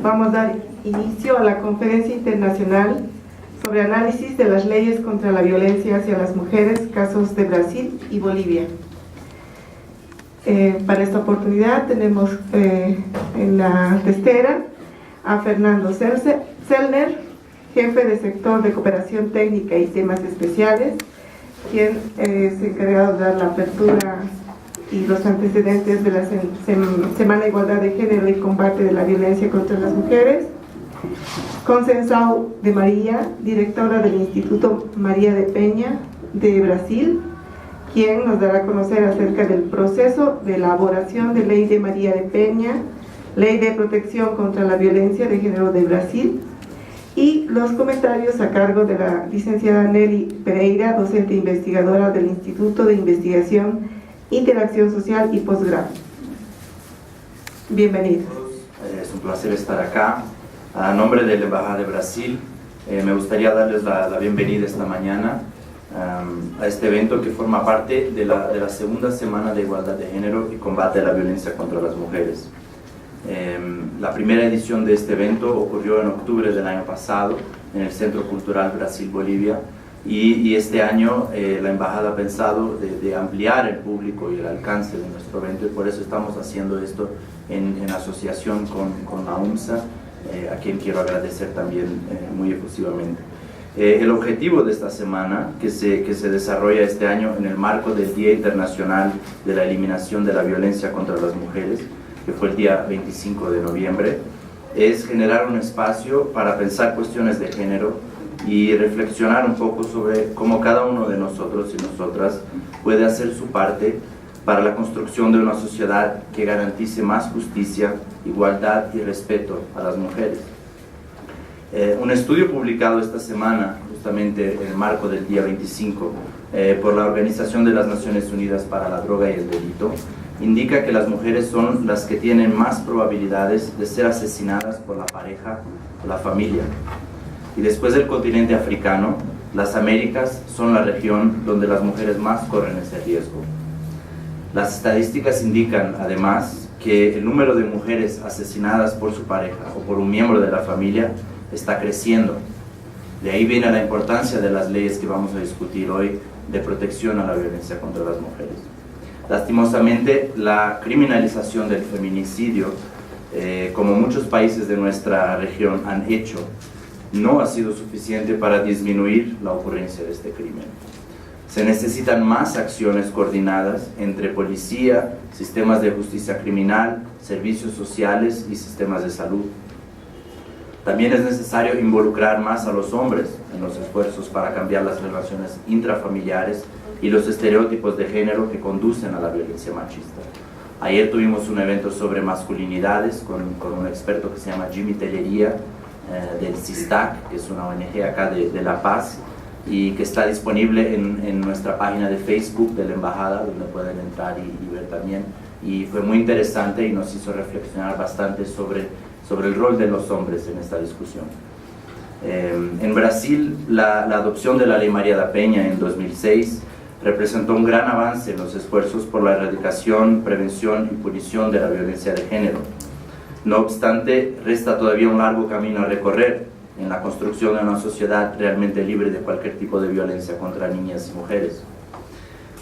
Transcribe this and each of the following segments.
vamos a dar inicio a la Conferencia Internacional sobre análisis de las leyes contra la violencia hacia las mujeres, casos de Brasil y Bolivia. Para esta oportunidad tenemos en la testera a Fernando Sellner, jefe de sector de cooperación técnica y temas especiales, quien es encargado de dar la apertura y los antecedentes de la Semana de Igualdad de Género y Combate de la Violencia contra las Mujeres. Conceição de María, directora del Instituto María de Peña de Brasil, quien nos dará a conocer acerca del proceso de elaboración de Ley de María de Peña, Ley de Protección contra la Violencia de Género de Brasil, y los comentarios a cargo de la licenciada Nelly Pereira, docente investigadora del Instituto de Investigación, Interacción Social y Posgrado. Bienvenidos. Es un placer estar acá. A nombre de la Embajada de Brasil, me gustaría darles la bienvenida esta mañana a este evento que forma parte de la segunda Semana de Igualdad de Género y Combate a la Violencia contra las Mujeres. La primera edición de este evento ocurrió en octubre del año pasado en el Centro Cultural Brasil-Bolivia y este año la Embajada ha pensado de ampliar el público y el alcance de nuestro evento, y por eso estamos haciendo esto en asociación con la UMSA, a quien quiero agradecer también muy efusivamente. El objetivo de esta semana, que se desarrolla este año en el marco del Día Internacional de la Eliminación de la Violencia contra las Mujeres, que fue el día 25 de noviembre, es generar un espacio para pensar cuestiones de género y reflexionar un poco sobre cómo cada uno de nosotros y nosotras puede hacer su parte para la construcción de una sociedad que garantice más justicia, igualdad y respeto a las mujeres. Un estudio publicado esta semana, justamente en el marco del día 25, por la Organización de las Naciones Unidas para la Droga y el Delito, indica que las mujeres son las que tienen más probabilidades de ser asesinadas por la pareja o la familia. Y después del continente africano, las Américas son la región donde las mujeres más corren ese riesgo. Las estadísticas indican, además, que el número de mujeres asesinadas por su pareja o por un miembro de la familia está creciendo. De ahí viene la importancia de las leyes que vamos a discutir hoy de protección a la violencia contra las mujeres. Lastimosamente, la criminalización del feminicidio, como muchos países de nuestra región han hecho, no ha sido suficiente para disminuir la ocurrencia de este crimen. Se necesitan más acciones coordinadas entre policía, sistemas de justicia criminal, servicios sociales y sistemas de salud. También es necesario involucrar más a los hombres en los esfuerzos para cambiar las relaciones intrafamiliares y los estereotipos de género que conducen a la violencia machista. Ayer tuvimos un evento sobre masculinidades con un experto que se llama Jimmy Tellería, del CISTAC, que es una ONG acá de La Paz, y que está disponible en nuestra página de Facebook de la Embajada, donde pueden entrar y ver también. Y fue muy interesante y nos hizo reflexionar bastante sobre el rol de los hombres en esta discusión. En Brasil, la adopción de la Ley María da Peña en 2006 representó un gran avance en los esfuerzos por la erradicación, prevención y punición de la violencia de género. No obstante, resta todavía un largo camino a recorrer en la construcción de una sociedad realmente libre de cualquier tipo de violencia contra niñas y mujeres.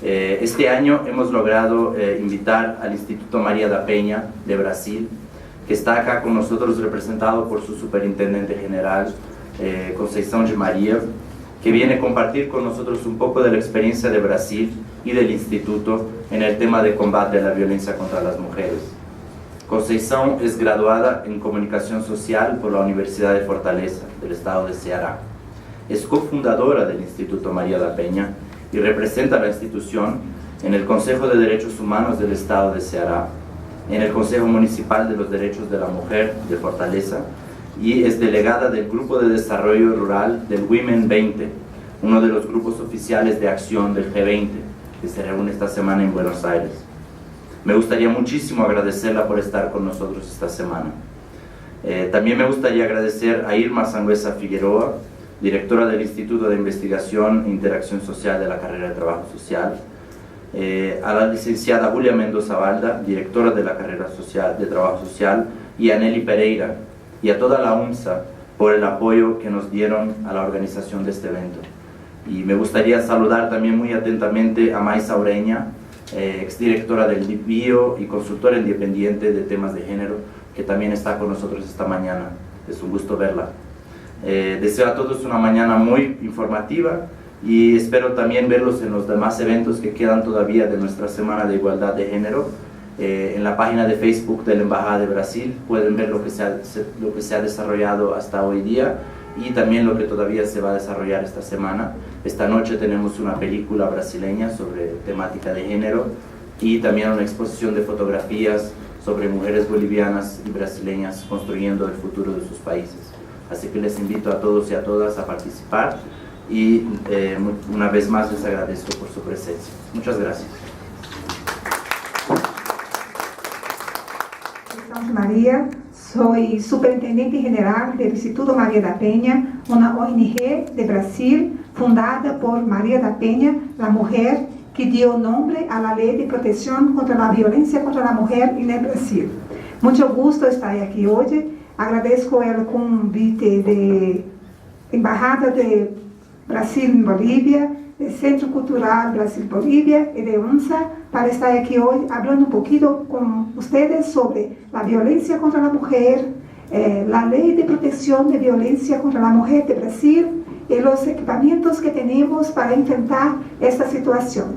Este año hemos logrado invitar al Instituto María da Peña de Brasil, que está acá con nosotros representado por su superintendente general, Conceição de María, que viene a compartir con nosotros un poco de la experiencia de Brasil y del Instituto en el tema de combate a la violencia contra las mujeres. Conceição es graduada en Comunicación Social por la Universidad de Fortaleza, del estado de Ceará. Es cofundadora del Instituto María da Peña y representa a la institución en el Consejo de Derechos Humanos del estado de Ceará, en el Consejo Municipal de los Derechos de la Mujer de Fortaleza, y es delegada del Grupo de Desarrollo Rural del Women 20, uno de los grupos oficiales de acción del G20, que se reúne esta semana en Buenos Aires. Me gustaría muchísimo agradecerla por estar con nosotros esta semana. También me gustaría agradecer a Irma Sangüesa Figueroa, directora del Instituto de Investigación e Interacción Social de la carrera de Trabajo Social, a la licenciada Julia Mendoza Balda, directora de la carrera de Trabajo Social, y a Nelly Pereira, y a toda la UNSA por el apoyo que nos dieron a la organización de este evento. Y me gustaría saludar también muy atentamente a Maisa Ureña, exdirectora del BIO y consultora independiente de temas de género, que también está con nosotros esta mañana. Es un gusto verla. Deseo a todos una mañana muy informativa y espero también verlos en los demás eventos que quedan todavía de nuestra Semana de Igualdad de Género. En la página de Facebook de la Embajada de Brasil pueden ver lo que se ha desarrollado hasta hoy día y también lo que todavía se va a desarrollar esta semana. Esta noche tenemos una película brasileña sobre temática de género y también una exposición de fotografías sobre mujeres bolivianas y brasileñas construyendo el futuro de sus países. Así que les invito a todos y a todas a participar y una vez más les agradezco por su presencia. Muchas gracias. María, soy superintendente general del Instituto María da Penha, una ONG de Brasil fundada por María da Penha, la mujer que dio nombre a la Ley de Protección contra la Violencia contra la Mujer en el Brasil. Mucho gusto estar aquí hoy. Agradezco el convite de Embajada de Brasil en Bolivia, del Centro Cultural Brasil-Bolivia y de UNSA para estar aquí hoy hablando un poquito con ustedes sobre la violencia contra la mujer, la Ley de Protección de Violencia contra la Mujer de Brasil y los equipamientos que tenemos para enfrentar esta situación.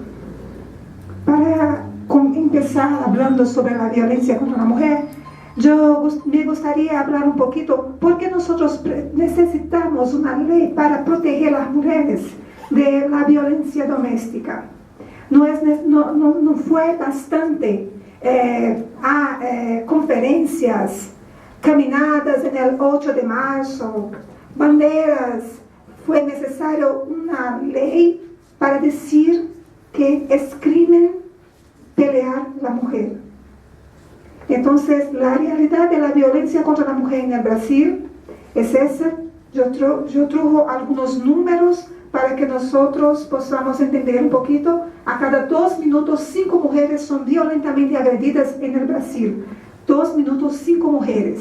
Para empezar hablando sobre la violencia contra la mujer, me gustaría hablar un poquito por qué nosotros necesitamos una ley para proteger a las mujeres de la violencia doméstica. No fue bastante a conferencias, caminadas en el 8 de marzo, banderas. Fue necesario una ley para decir que es crimen pelear la mujer. Entonces, la realidad de la violencia contra la mujer en el Brasil es esa. Yo traigo algunos números para que nosotros podamos entender un poquito. A cada 2 minutos, 5 mujeres son violentamente agredidas en el Brasil. 2 minutos, 5 mujeres.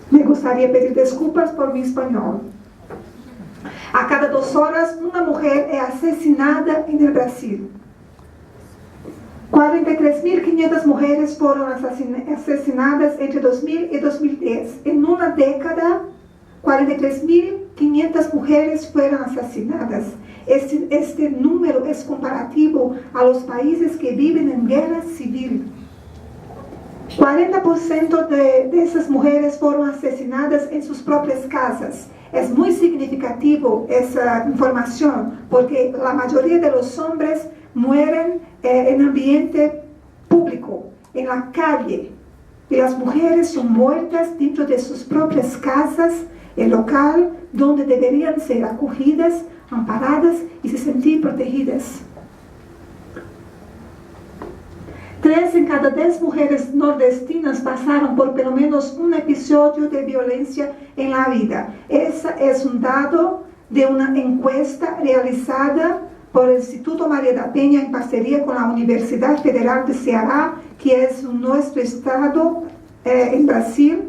Me gustaría pedir disculpas por mi español. A cada 2 horas, una mujer es asesinada en el Brasil. 43.500 mujeres fueron asesinadas entre 2000 y 2010. En una década, 43.500 mujeres fueron asesinadas. Este número es comparativo a los países que viven en guerra civil. 40% de esas mujeres fueron asesinadas en sus propias casas. Es muy significativo esa información porque la mayoría de los hombres mueren en ambiente público, en la calle, y las mujeres son muertas dentro de sus propias casas, el local donde deberían ser acogidas, amparadas y se sentir protegidas. 3 en cada 10 mujeres nordestinas pasaron por pelo menos un episodio de violencia en la vida. Ese es un dato de una encuesta realizada por el Instituto María da Penha en parcería con la Universidad Federal de Ceará, que es nuestro estado en Brasil,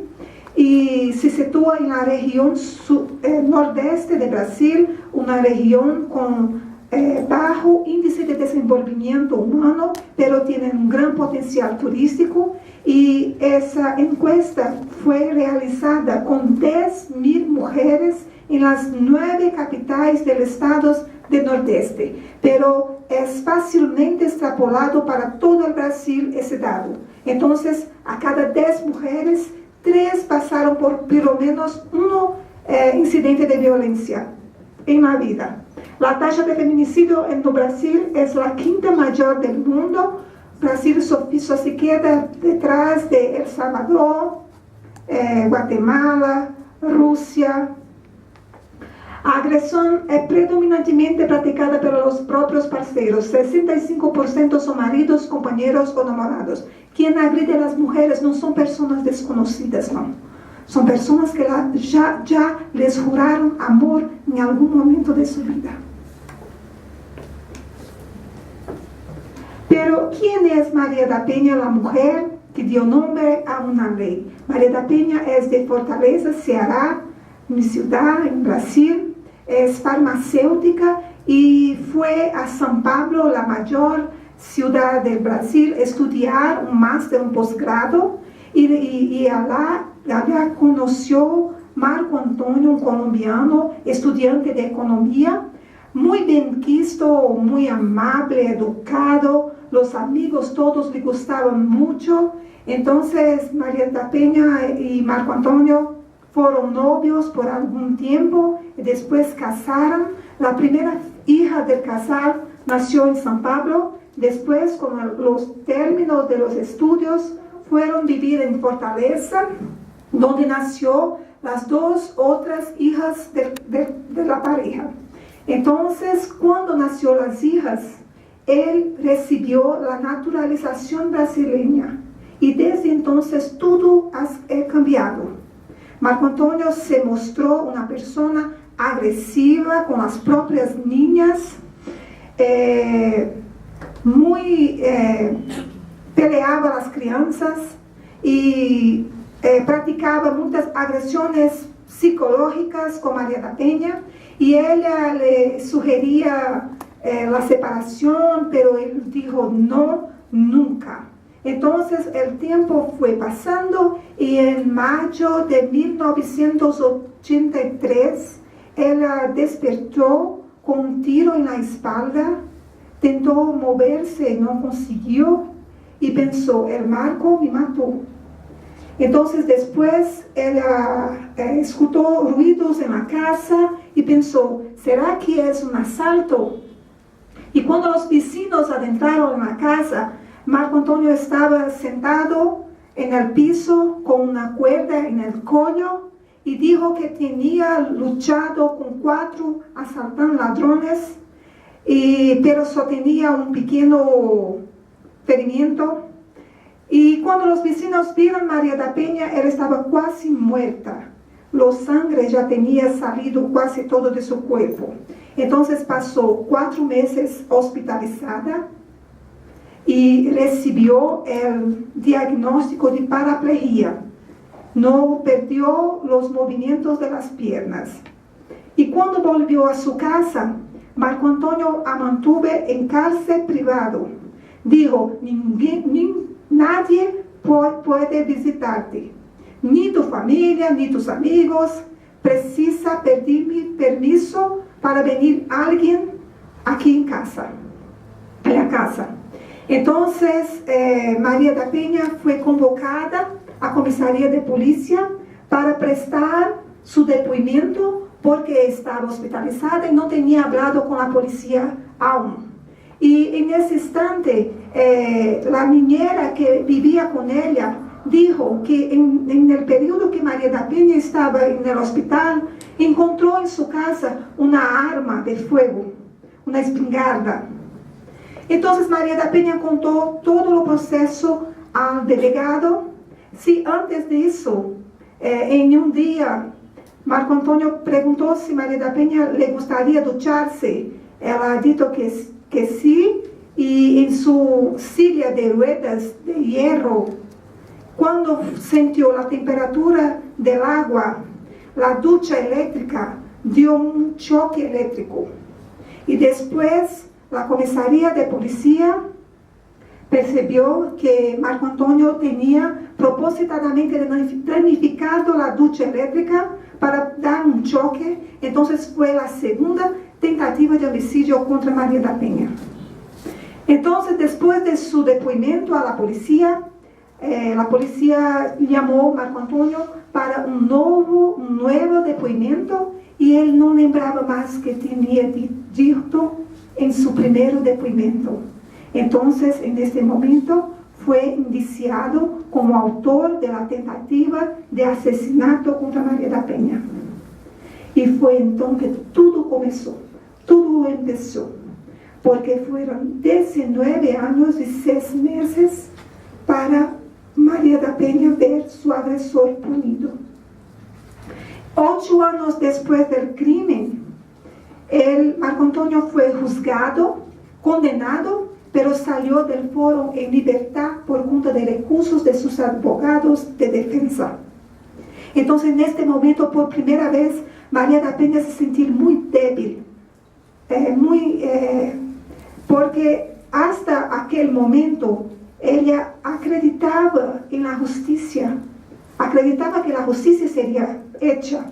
y se sitúa en la región nordeste de Brasil, una región con bajo índice de desenvolvimiento humano, pero tiene un gran potencial turístico, y esa encuesta fue realizada con 10.000 mujeres en las 9 capitales del estado del Nordeste, pero es fácilmente extrapolado para todo el Brasil ese dado. Entonces, a cada 10 mujeres, 3 pasaron por lo menos un incidente de violencia en la vida. La tasa de feminicidio en Brasil es la 5ª mayor del mundo. Brasil só se queda detrás de El Salvador, Guatemala, Rusia. A agresión es predominantemente practicada por los propios parceiros. 65% son maridos, compañeros o namorados. Quien agrede a las mujeres no son personas desconocidas, no. Son personas que ya les juraron amor en algún momento de su vida. Pero, ¿quién es María da Penha, la mujer que dio nombre a una ley. María da Peña es de Fortaleza, Ceará, mi ciudad, en Brasil. Es farmacéutica y fue a São Paulo, la mayor ciudad del Brasil, estudiar un máster, un posgrado, y allá conoció Marco Antonio, un colombiano, estudiante de economía, muy bien quisto, muy amable, educado, los amigos todos le gustaban mucho. Entonces María da Peña y Marco Antonio fueron novios por algún tiempo y después casaron. La primera hija del casal nació en São Paulo. Después, con los términos de los estudios, fueron vivir en Fortaleza, donde nació las dos otras hijas de la pareja. Entonces, cuando nació las hijas, él recibió la naturalización brasileña y desde entonces todo ha cambiado. Marco Antonio se mostró una persona agresiva con las propias niñas, peleaba a las crianças y practicaba muchas agresiones psicológicas con María da Peña, y ella le sugería la separación, pero él dijo no, nunca. Entonces el tiempo fue pasando y en mayo de 1983 ella despertó con un tiro en la espalda, tentó moverse y no consiguió y pensó, el Marco me mató. Entonces después ella escuchó ruidos en la casa y pensó, ¿será que es un asalto? Y cuando los vecinos adentraron en la casa, Marco Antonio estaba sentado en el piso con una cuerda en el cuello y dijo que tenía luchado con 4 asaltantes ladrones, pero solo tenía un pequeño ferimento. Y cuando los vecinos vieron a María da Peña, ella estaba casi muerta. La sangre ya tenía salido casi todo de su cuerpo. Entonces pasó 4 meses hospitalizada y recibió el diagnóstico de paraplegia. No perdió los movimientos de las piernas. Y cuando volvió a su casa, Marco Antonio la mantuvo en cárcel privado. Dijo, nadie puede visitarte, ni tu familia, ni tus amigos. Precisa pedirme permiso para venir alguien aquí en casa, a la casa. Entonces, María da Peña fue convocada a comisaría de policía para prestar su depoimento porque estaba hospitalizada y no tenía hablado con la policía aún. Y en ese instante, la niñera que vivía con ella dijo que en el periodo que María da Peña estaba en el hospital, encontró en su casa una arma de fuego, una espingarda. Entonces María da Peña contó todo el proceso al delegado. Sí, antes de eso, en un día, Marco Antonio preguntó si María da Peña le gustaría ducharse. Ella ha dicho que sí, y en su silla de ruedas de hierro, cuando sintió la temperatura del agua, la ducha eléctrica dio un choque eléctrico. Y después la comisaría de policía percibió que Marco Antonio tenía propósitamente planificado la ducha eléctrica para dar un choque. Entonces fue la segunda tentativa de homicidio contra María da Peña. Entonces, después de su depoimento a la policía llamó a Marco Antonio para un nuevo depoimento y él no lembraba más que tenía dicho en su primer depoimento. Entonces, en este momento, fue indiciado como autor de la tentativa de asesinato contra María da Peña. Y fue entonces que todo comenzó, todo empezó, porque fueron 19 años y 6 meses para María da Peña ver su agresor punido. 8 años después del crimen, Marco Antonio fue juzgado, condenado pero salió del foro en libertad por cuenta de recursos de sus abogados de defensa. Entonces, en este momento, por primera vez, María da Peña se sentía muy débil, porque hasta aquel momento ella acreditaba en la justicia, acreditaba que la justicia sería hecha.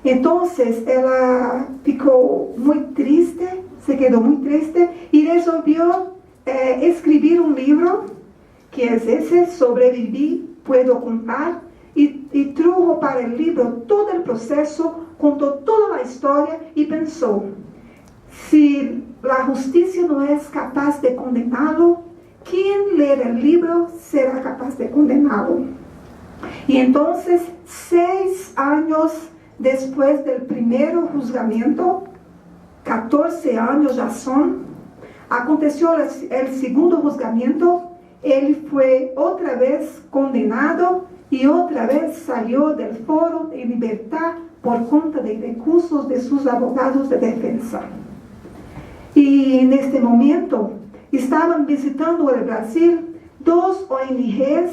Entonces, ella ficou muy triste, se quedó muy triste y resolvió escribir un libro, que es ese, Sobreviví, Puedo Contar, y trajo para el libro todo el proceso, contó toda la historia y pensó, si la justicia no es capaz de condenarlo, ¿quién lee el libro será capaz de condenarlo? Y entonces, 6 años después del primer juzgamiento, 14 años ya son, aconteció el segundo juzgamiento, él fue otra vez condenado y otra vez salió del foro en libertad por cuenta de recursos de sus abogados de defensa. Y en este momento estaban visitando el Brasil 2 ONGs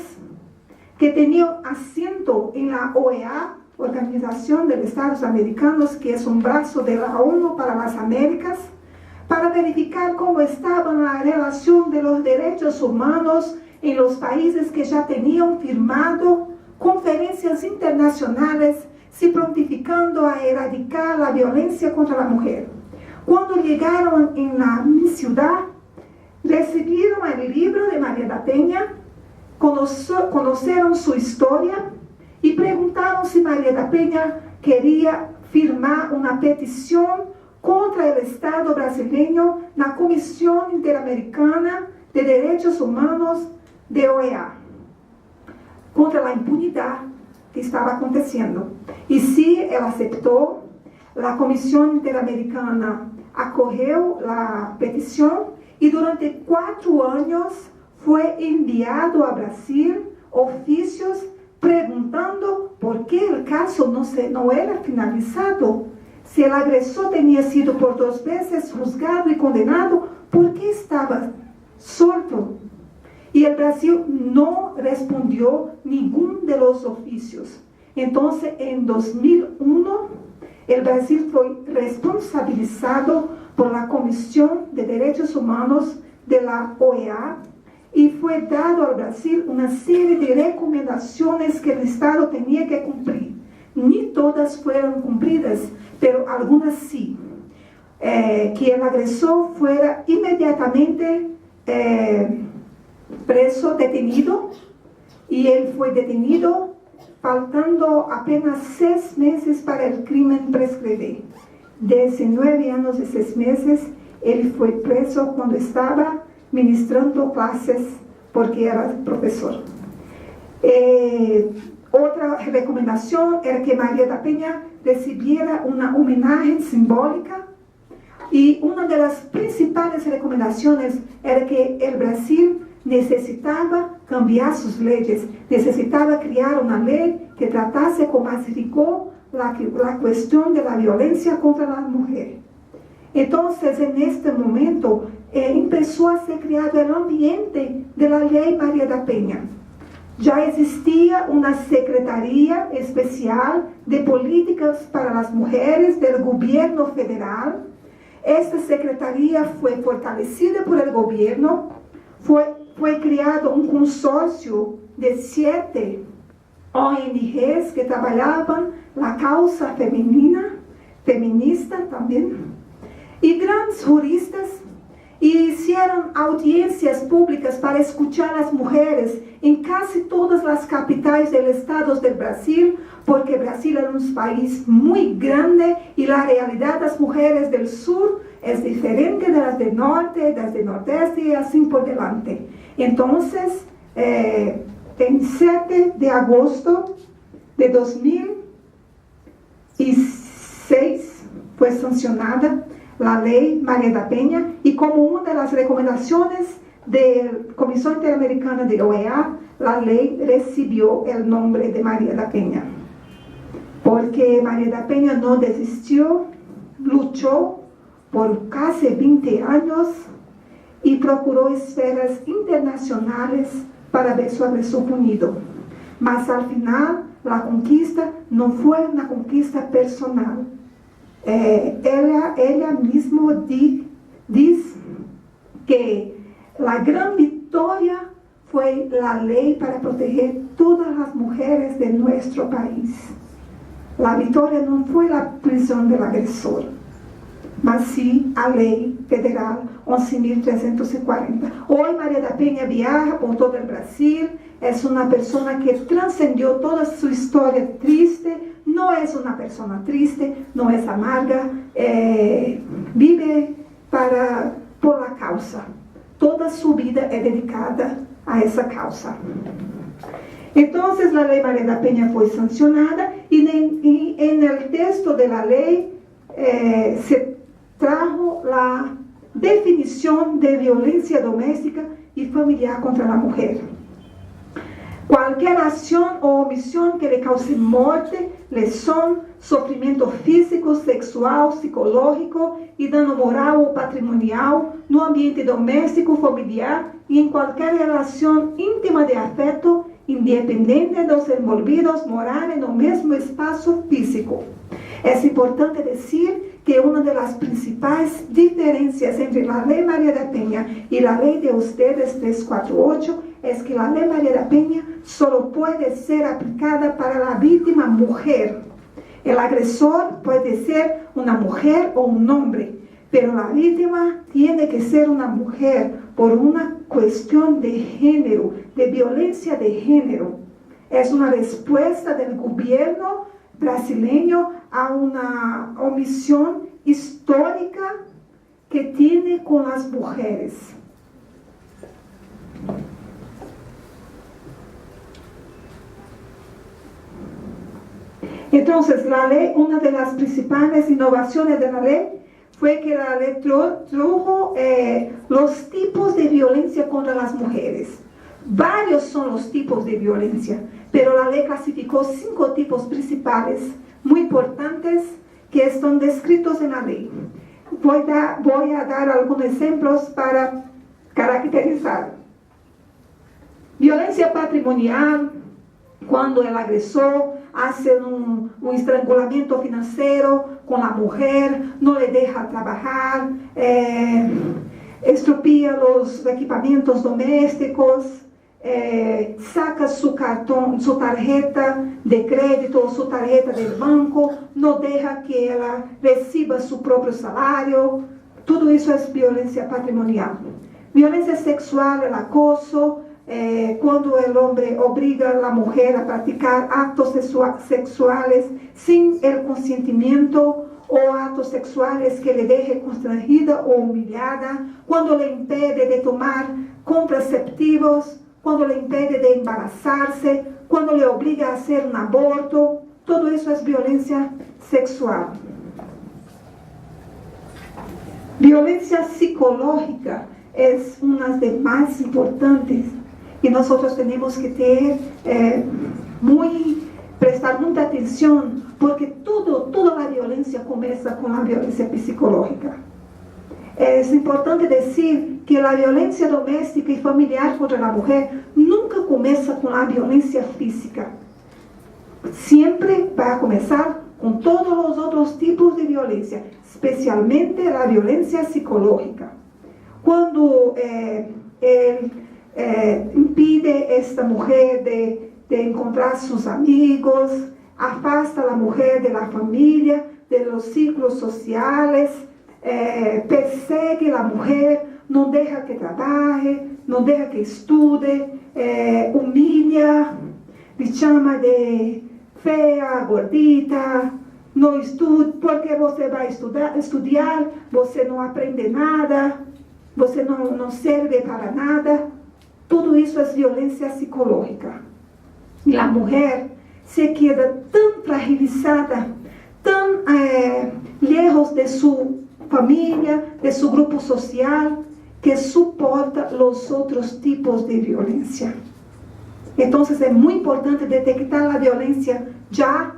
que tenían asiento en la OEA, Organización de los Estados Americanos, que es un brazo de la ONU para las Américas, para verificar cómo estaba la relación de los derechos humanos en los países que ya tenían firmado conferencias internacionales se prontificando a erradicar la violencia contra la mujer. Cuando llegaron en mi ciudad, recibieron el libro de María da Peña, conocieron su historia y preguntaron si María da Peña quería firmar una petición contra el Estado brasileño en la Comisión Interamericana de Derechos Humanos de OEA, contra la impunidad que estaba aconteciendo. Y sí, él aceptó. La Comisión Interamericana acogió la petición y durante 4 años fue enviado a Brasil oficios preguntando por qué el caso no era finalizado. Si el agresor tenía sido por 2 veces juzgado y condenado, ¿por qué estaba suelto? Y el Brasil no respondió ningún de los oficios. Entonces, en 2001, el Brasil fue responsabilizado por la Comisión de Derechos Humanos de la OEA y fue dado al Brasil una serie de recomendaciones que el Estado tenía que cumplir. Ni todas fueron cumplidas, pero algunas sí. Que el agresor fuera inmediatamente detenido, y él fue detenido faltando apenas 6 meses para el crimen prescribir. 19 años y 6 meses, él fue preso cuando estaba ministrando clases porque era profesor. Otra recomendación era que María da Peña recibiera una homenaje simbólica, y una de las principales recomendaciones era que el Brasil necesitaba cambiar sus leyes, necesitaba crear una ley que tratase con más rigor la cuestión de la violencia contra la mujer. Entonces, en este momento, empezó a ser creado el ambiente de la ley María da Peña. Ya existía una Secretaría Especial de Políticas para las Mujeres del Gobierno Federal. Esta secretaría fue fortalecida por el gobierno. Fue creado un consorcio de 7 ONGs que trabajaban la causa feminista también, y grandes juristas, y hicieron audiencias públicas para escuchar a las mujeres en casi todas las capitales del estado del Brasil, porque Brasil es un país muy grande y la realidad de las mujeres del sur es diferente de las del norte, de las del nordeste y así por delante. Entonces, en 7 de agosto de 2006 fue sancionada la ley María da Peña, y como una de las recomendaciones de la Comisión Interamericana de OEA, la ley recibió el nombre de María da Peña, porque María da Peña no desistió, luchó por casi 20 años y procuró esferas internacionales para ver su agresor punido. Mas al final, la conquista no fue una conquista personal. Ella misma dice que la gran victoria fue la ley para proteger todas las mujeres de nuestro país. La victoria no fue la prisión del agresor, mas sí a ley federal 11.340. Hoy María da Penha viaja por todo el Brasil, es una persona que trascendió toda su historia triste, no es una persona triste, no es amarga, vive por la causa. Toda su vida es dedicada a esa causa. Entonces la ley María da Penha fue sancionada y en el texto de la ley se trajo la definición de violencia doméstica y familiar contra la mujer. Cualquier acción o omisión que le cause muerte, lesión, sofrimento físico, sexual, psicológico y daño moral o patrimonial no ambiente doméstico, familiar y en cualquier relación íntima de afecto, independiente de los envolvidos morar en el mismo espacio físico. Es importante decir que una de las principales diferencias entre la ley María da Penha y la ley de ustedes 348 es que la ley María da Penha solo puede ser aplicada para la víctima mujer. El agresor puede ser una mujer o un hombre, pero la víctima tiene que ser una mujer por una cuestión de género, de violencia de género. Es una respuesta del gobierno brasileño a una omisión histórica que tiene con las mujeres. Entonces, la ley, una de las principales innovaciones de la ley fue que la ley trajo los tipos de violencia contra las mujeres. Varios son los tipos de violencia, pero la ley clasificó 5 tipos principales muy importantes que están descritos en la ley. Voy a dar algunos ejemplos para caracterizar. Violencia patrimonial, cuando el agresor hace un estrangulamiento financiero con la mujer, no le deja trabajar, estropea los equipamientos domésticos, saca su tarjeta de crédito, su tarjeta del banco, no deja que ella reciba su propio salario. Todo eso es violencia patrimonial. Violencia sexual, el acoso, cuando el hombre obliga a la mujer a practicar actos sexuales sin el consentimiento o actos sexuales que le deje constrangida o humillada, cuando le impide de tomar contraceptivos, cuando le impide de embarazarse, cuando le obliga a hacer un aborto. Todo eso es violencia sexual. Violencia psicológica es una de las más importantes y nosotros tenemos que prestar mucha atención porque toda la violencia comienza con la violencia psicológica. Es importante decir que la violencia doméstica y familiar contra la mujer nunca comienza con la violencia física. Siempre va a comenzar con todos los otros tipos de violencia, especialmente la violencia psicológica. Cuando él impide a esta mujer de encontrar sus amigos, afasta a la mujer de la familia, de los ciclos sociales, persegue a la mujer, no deja que trabaje, no deja que estude, humilla, le llama de fea, gordita, no estudia, porque você vai estudiar, você não aprende nada, você não serve para nada. Todo isso é violência psicológica. E a mulher se queda tão fragilizada, tão lejos de sua família, de seu grupo social, que suporta os outros tipos de violência. Então, é muito importante detectar a violência já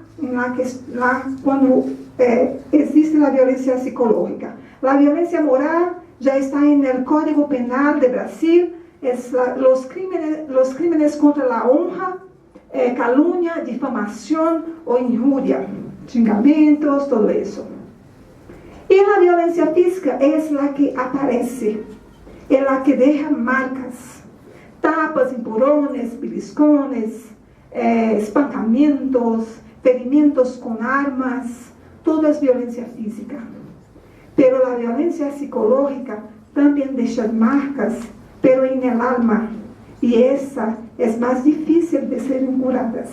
quando existe a violência psicológica. A violência moral ya está en el Código Penal de Brasil, los crímenes contra la honra, calumnia, difamación o injuria, xingamentos, todo eso. Y la violencia física es la que aparece, es la que deja marcas, tapas, empurrones, beliscones, espancamientos, ferimentos con armas, todo es violencia física. Pero la violencia psicológica también deja marcas, pero en el alma, y esa es más difícil de ser curadas.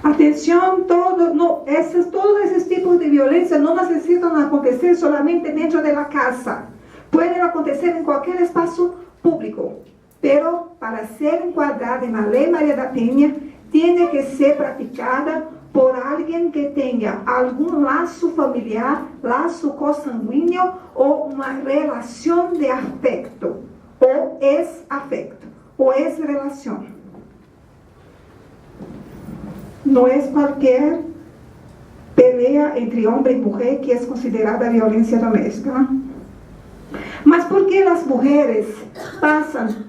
Atención, todos esos tipos de violencia no necesitan acontecer solamente dentro de la casa. Pueden acontecer en cualquier espacio público, pero para ser encuadrada en la Ley María da Penha, tiene que ser practicada por alguien que tenga algún lazo familiar, lazo consanguíneo o una relación de afecto, o es afecto, o es relación. No es cualquier pelea entre hombre y mujer que es considerada violencia doméstica. Mas ¿por qué las mujeres pasan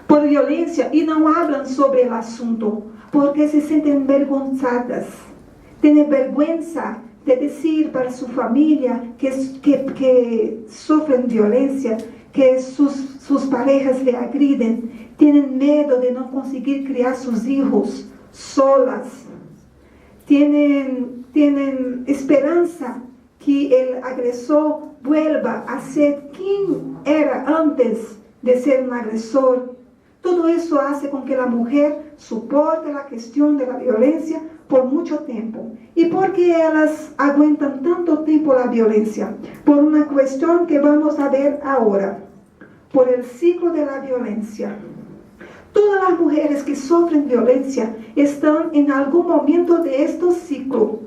por violencia y no hablan sobre el asunto? Porque se sienten avergonzadas, tienen vergüenza de decir para su familia que sufren violencia, que sus parejas le agriden, tienen miedo de no conseguir criar sus hijos solas, tienen esperanza que el agresor vuelva a ser quien era antes de ser un agresor. Todo eso hace con que la mujer soporte la cuestión de la violencia por mucho tiempo. ¿Y por qué ellas aguantan tanto tiempo la violencia? Por una cuestión que vamos a ver ahora, por el ciclo de la violencia. Todas las mujeres que sufren violencia están en algún momento de este ciclo.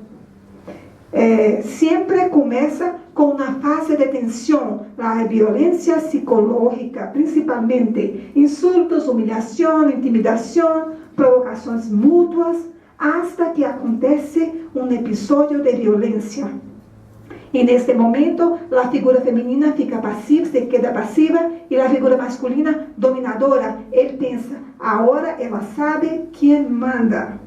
Siempre comienza con una fase de tensión, la violencia psicológica, principalmente insultos, humillación, intimidación, provocaciones mutuas, hasta que acontece un episodio de violencia. En este momento, la figura femenina se queda pasiva y la figura masculina dominadora. Él piensa, ahora ella sabe quién manda.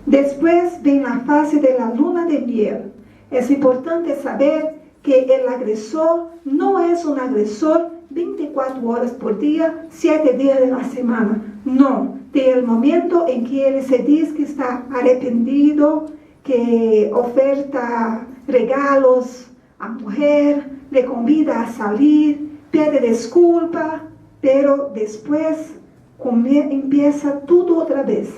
Después viene la fase de la luna de miel. Es importante saber que el agresor no es un agresor 24 horas por día, 7 días de la semana. No, desde el momento en que él se dice que está arrepentido, que oferta regalos a mujer, le convida a salir, pide disculpa, pero después empieza todo otra vez.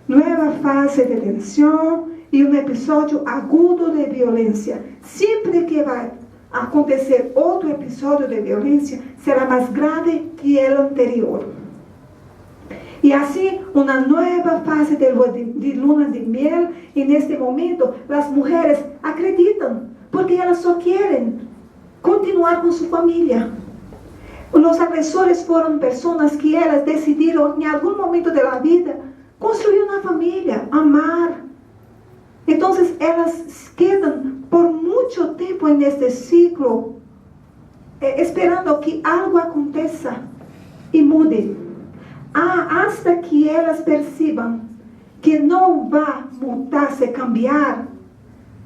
Nueva fase de tensión y un episodio agudo de violencia. Siempre que va a acontecer otro episodio de violencia, será más grave que el anterior. Y así, una nueva fase de luna de miel. En este momento, las mujeres acreditan, porque ellas solo quieren continuar con su familia. Los agresores fueron personas que ellas decidieron en algún momento de la vida construir una familia, amar. Entonces, ellas quedan por mucho tiempo en este ciclo, esperando que algo aconteça y mude. Hasta que ellas perciban que no va a mudarse, cambiar,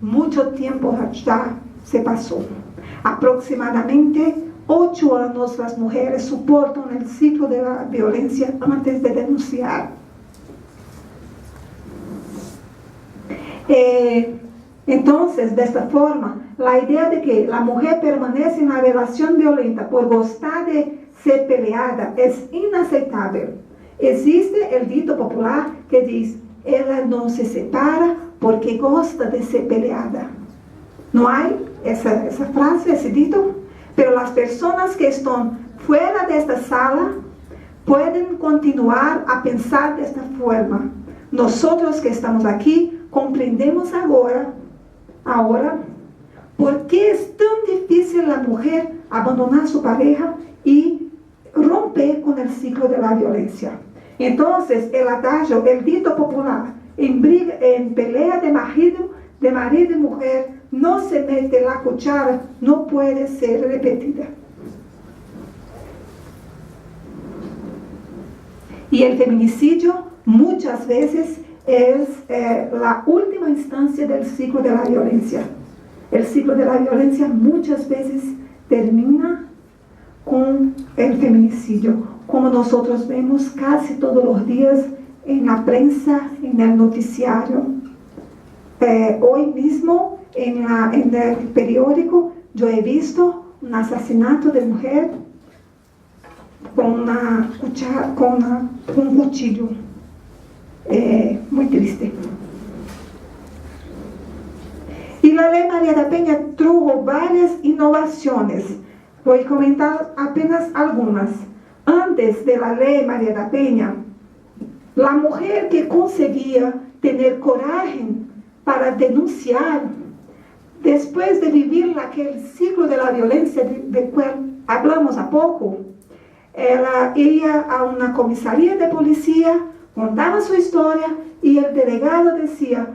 mucho tiempo ya se pasó. Aproximadamente 8 años las mujeres soportan el ciclo de la violencia antes de denunciar. Entonces, de esta forma, la idea de que la mujer permanece en una relación violenta por gustar de ser peleada es inaceptable. Existe el dito popular que dice, ella no se separa porque gusta de ser peleada. ¿No hay esa frase, ese dito? Pero las personas que están fuera de esta sala pueden continuar a pensar de esta forma. Nosotros que estamos aquí compreendemos ahora por qué es tan difícil la mujer abandonar su pareja y romper con el ciclo de la violencia. Entonces, el adagio, el dito popular, en pelea de marido de marido y mujer no se mete la cuchara, no puede ser repetida. Y el feminicidio muchas veces es la última instancia del ciclo de la violencia. El ciclo de la violencia muchas veces termina con el feminicidio, como nosotros vemos casi todos los días en la prensa, en el noticiario. Hoy mismo en el periódico yo he visto un asesinato de mujer con un cuchillo. Muy triste. Y la ley María da Penha trajo varias innovaciones. Voy a comentar apenas algunas. Antes de la ley María da Penha, la mujer que conseguía tener coraje para denunciar, después de vivir aquel ciclo de la violencia del cual hablamos a poco, ella iba a una comisaría de policía, contaba su historia y el delegado decía,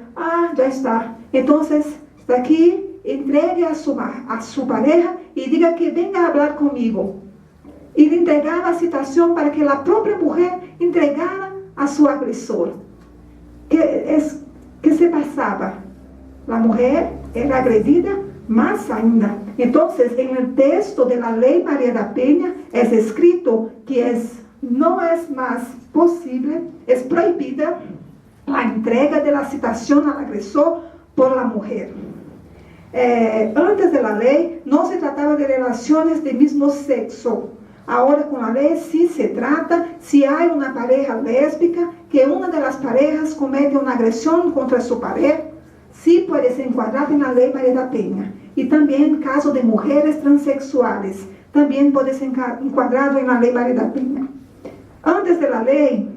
ya está, entonces está aquí, entregue a su pareja y diga que venga a hablar conmigo. Y le entregaba la citación para que la propia mujer entregara a su agresor. ¿Qué se pasaba? La mujer era agredida más ainda. Entonces, en el texto de la ley María da Penha es escrito que no es más posible, es prohibida la entrega de la citación al agresor por la mujer. Antes de la ley no se trataba de relaciones de mismo sexo. Ahora con la ley sí se trata, si hay una pareja lésbica, que una de las parejas comete una agresión contra su pareja, sí puede ser encuadrado en la ley María da Penha. Y también en caso de mujeres transexuales, también puede ser encuadrado en la ley María da Penha. Antes de la ley,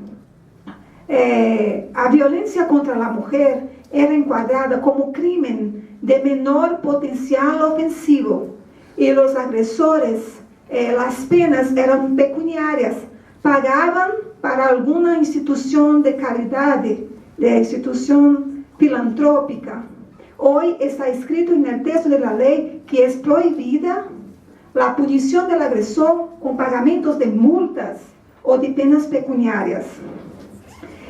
a violencia contra la mujer era encuadrada como crimen de menor potencial ofensivo y los agresores, las penas eran pecuniarias, pagaban para alguna institución de caridad, de institución filantrópica. Hoy está escrito en el texto de la ley que es prohibida la punición del agresor con pagamentos de multas o de penas pecuniarias.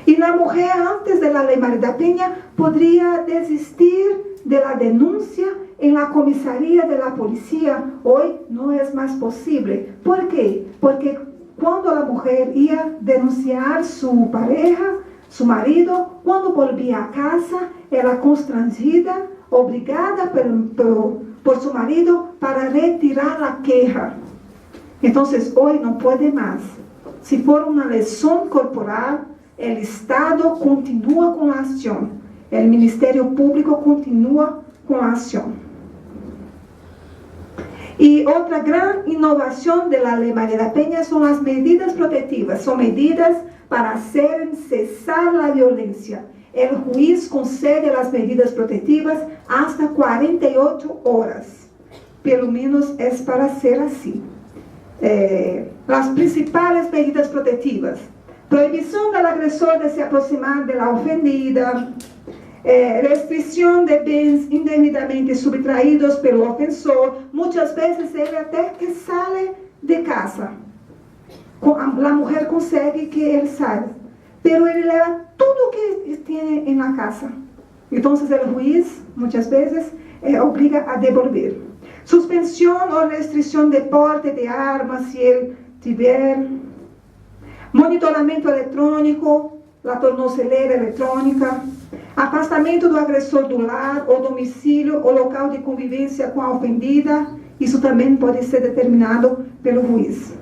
Y la mujer antes de la ley María da Penha podría desistir de la denuncia en la comisaría de la policía. Hoy no es más posible. ¿Por qué? Porque cuando la mujer iba a denunciar su pareja, su marido, cuando volvía a casa, era constrangida, obligada por su marido para retirar la queja. Entonces hoy no puede más. Si por una lesión corporal, el Estado continúa con la acción. El Ministerio Público continúa con la acción. Y otra gran innovación de la ley María da Penha son las medidas protectivas. Son medidas para hacer cesar la violencia. El juez concede las medidas protectivas hasta 48 horas. Pelo menos es para ser así. Las principales medidas protectivas: prohibición del agresor de se aproximar de la ofendida, restricción de bens indebidamente subtraídos pelo ofensor. Muchas veces él até que sale de casa, la mujer consegue que él salga, pero él lleva todo que tiene en la casa. Entonces el juez muchas veces obliga a devolver. Suspensión o restricción de porte de armas si él tiver. Monitoramento eletrônico, la tornozeleira eletrônica, afastamento do agressor do lar ou domicílio ou local de convivência com a ofendida. Isso também pode ser determinado pelo juiz.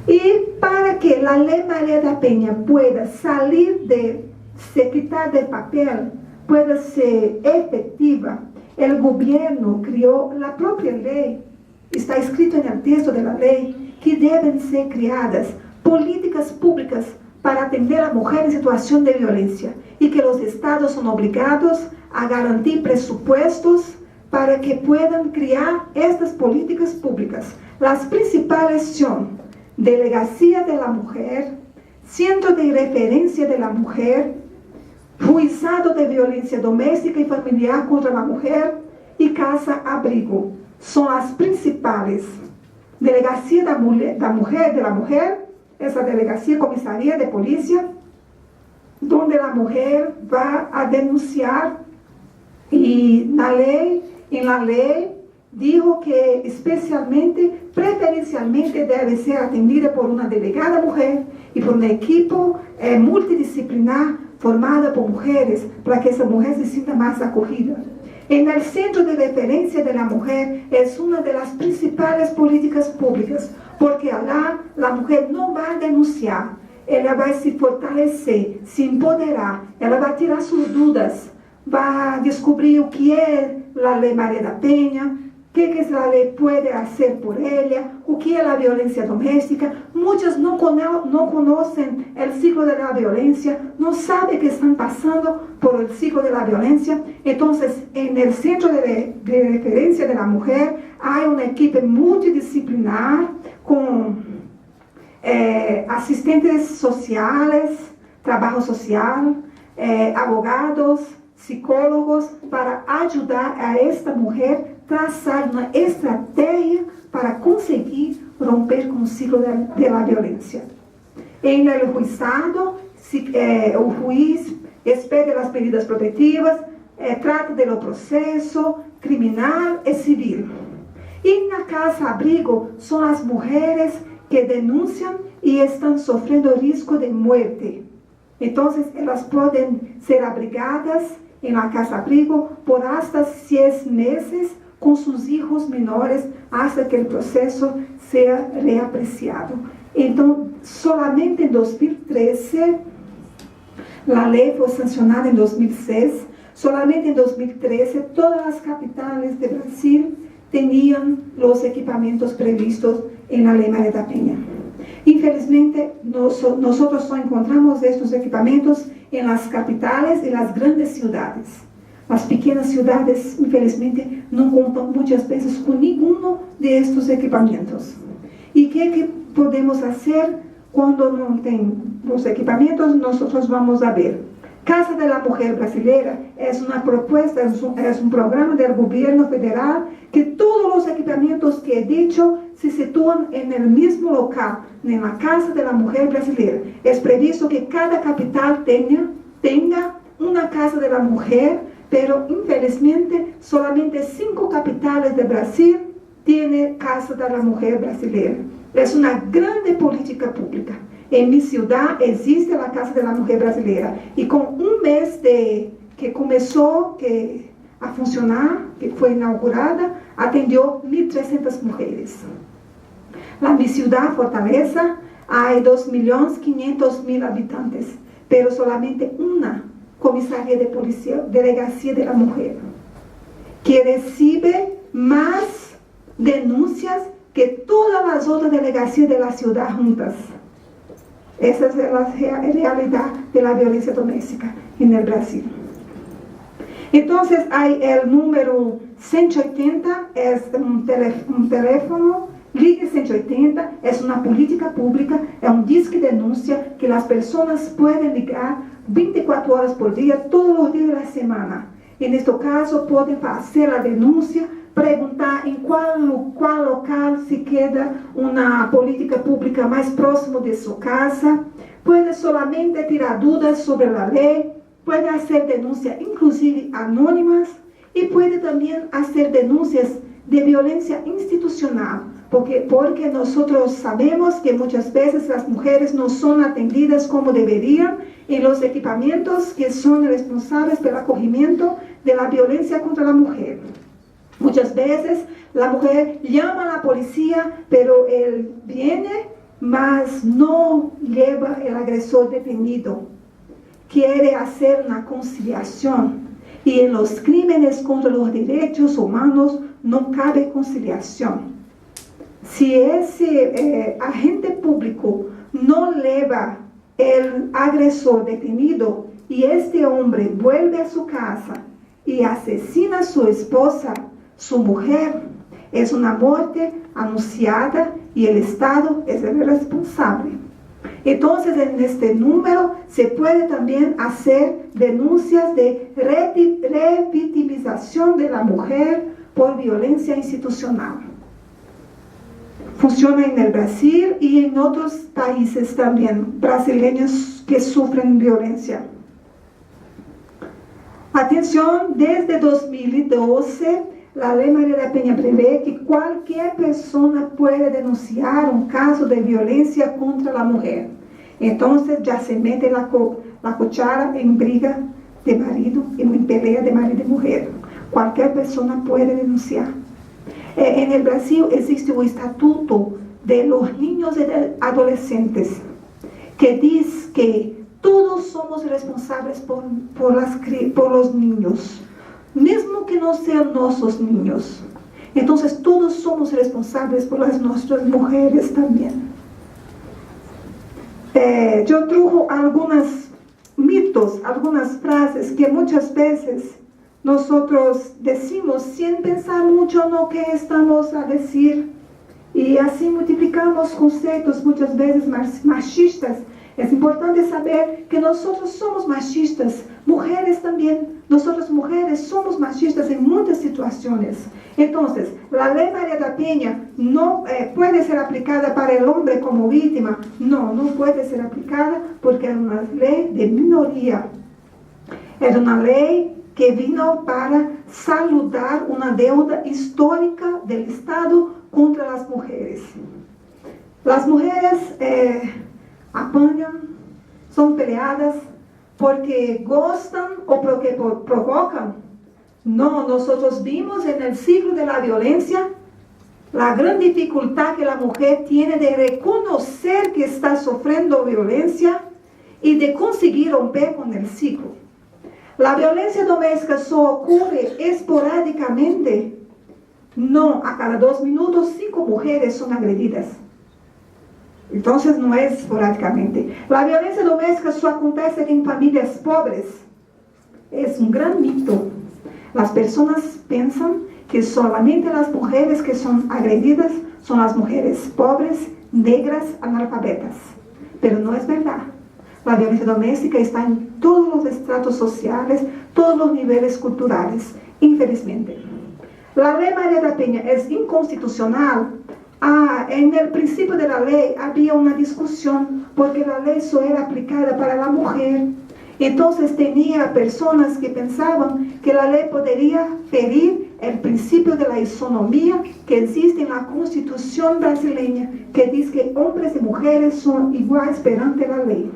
E para que a lei María da Penha pueda salir se quitar del papel, pueda ser efectiva, el gobierno criou a própria lei. Está escrito en el texto de la ley que deben ser creadas políticas públicas para atender a mujeres en situación de violencia y que los estados son obligados a garantir presupuestos para que puedan crear estas políticas públicas. Las principales son Delegacia de la Mujer, Centro de Referencia de la Mujer, juizado de violencia doméstica y familiar contra la mujer y casa abrigo. Son las principales. Delegacia da Mujer, esa delegacia, comisaría de policía, donde la mujer va a denunciar, y en la ley dijo que preferencialmente debe ser atendida por una delegada mujer y por un equipo multidisciplinar formado por mujeres, para que esa mujer se sienta más acogida. En el Centro de Referencia de la Mujer es una de las principales políticas públicas, porque allá la mujer no va a denunciar, ella va a se fortalecer, se empoderar, ella va a tirar sus dudas, va a descubrir o que é a Lei Maria da Penha, que essa lei pode fazer por ela, o que é a violência doméstica. Muitas não conhecem o ciclo da violência, não sabem que estão passando por o ciclo da violência. Então, no Centro de Referência da Mulher, há uma equipe multidisciplinar com assistentes sociais, trabalho social, abogados, psicólogos, para ajudar a esta mulher a traçar uma estratégia para conseguir romper com o ciclo da violência. Em el juizado, o juiz expede as medidas protetivas, trata do processo criminal e civil. E na casa-abrigo são as mulheres que denunciam e estão sofrendo risco de morte. Então, elas podem ser abrigadas em la casa-abrigo por hasta 6 meses com seus filhos menores, hasta que o processo seja reapreciado. Então, solamente em 2013, a lei foi sancionada em 2006, solamente em 2013, todas as capitais do Brasil tinham os equipamentos previstos na Lei Maria da Penha. Infelizmente, nós só encontramos estes equipamentos em las capitales e las grandes cidades. As pequenas cidades, infelizmente, não contam muitas vezes com nenhum destes equipamentos. E o que podemos fazer quando não tem os equipamentos? Nós vamos a ver. Casa de la Mujer Brasileira é uma proposta, é um programa do governo federal que todos os equipamentos que he dicho se situam no mesmo local, na Casa de la Mujer Brasileira. É previsto que cada capital tenha uma Casa de la Mujer, pero infelizmente solamente 5 capitales de Brasil têm Casa de la Mujer Brasileira. É uma grande política pública. Em minha cidade existe a Casa de la Mujer Brasileira, e com um mês que começou a funcionar, que foi inaugurada, atendeu 1.300 mulheres. Na minha cidade, Fortaleza, há 2.500.000 habitantes, pero solamente uma comissaria de polícia, delegacia da mulher, que recebe mais denúncias que todas as outras delegacias da cidade juntas. Essa é a realidade da violência doméstica no Brasil. Então, há o número 180, é um telefone, ligue 180, é uma política pública, é um disque denúncia que as pessoas podem ligar 24 horas por dia, todos os dias da semana. E neste caso, podem fazer a denúncia, perguntar em qual local se queda uma política pública mais próximo de sua casa, pode solamente tirar dúvidas sobre a lei, pode fazer denúncias, inclusive anônimas, e pode também fazer denúncias de violência institucional, porque nós sabemos que muitas vezes as mulheres não são atendidas como deveriam em os equipamentos que são responsáveis pelo acolhimento da violência contra a mulher. Muitas vezes a mulher chama a polícia, pero ele vem, mas não leva o agressor detenido. Quer fazer uma conciliação. E em los crímenes contra os direitos humanos não cabe conciliação. Se esse agente público não leva o agressor detenido e este homem vuelve a sua casa e assassina sua esposa, sua mulher, é uma morte anunciada e o Estado é o responsável. Entonces, en este número se puede también hacer denuncias de revictimización de la mujer por violencia institucional. Funciona en el Brasil y en otros países también, brasileños que sufren violencia. Atención, desde 2012, la Ley María da Penha prevé que cualquier persona puede denunciar un caso de violencia contra la mujer. Entonces ya se mete la cuchara en briga de marido, en pelea de marido y mujer. Cualquier persona puede denunciar. En el Brasil existe un estatuto de los niños y de adolescentes que dice que todos somos responsables por los niños, mesmo que no sean nuestros niños. Entonces todos somos responsables por nuestras mujeres también. Yo trajo algunos mitos, algunas frases que muchas veces nosotros decimos sin pensar mucho en lo que estamos a decir, y así multiplicamos conceptos muchas veces machistas. Es importante saber que nosotros somos machistas, mujeres también. Nosotras mujeres somos machistas en muchas situaciones. Entonces, la Ley María da Penha no puede ser aplicada para el hombre como víctima. No puede ser aplicada porque es una ley de minoría. Es una ley que vino para saldar una deuda histórica del Estado contra las mujeres. Las mujeres apañan, son peleadas porque gustan o porque provocan. No, nosotros vimos en el ciclo de la violencia la gran dificultad que la mujer tiene de reconocer que está sufriendo violencia y de conseguir romper con el ciclo. La violencia doméstica solo ocurre esporádicamente. No, a cada 2 minutos 5 mujeres son agredidas. Entonces no es esporádicamente. La violencia doméstica solo acontece en familias pobres. Es un gran mito. Las personas piensan que solamente las mujeres que son agredidas son las mujeres pobres, negras, analfabetas. Pero no es verdad. La violencia doméstica está en todos los estratos sociales, todos los niveles culturales, infelizmente. La Ley María da Penha es inconstitucional. En el principio de la ley había una discusión porque la ley solo era aplicada para la mujer. Entonces tenía personas que pensaban que la ley podría ferir el principio de la isonomía que existe en la Constitución brasileña, que dice que hombres y mujeres son iguales perante la ley.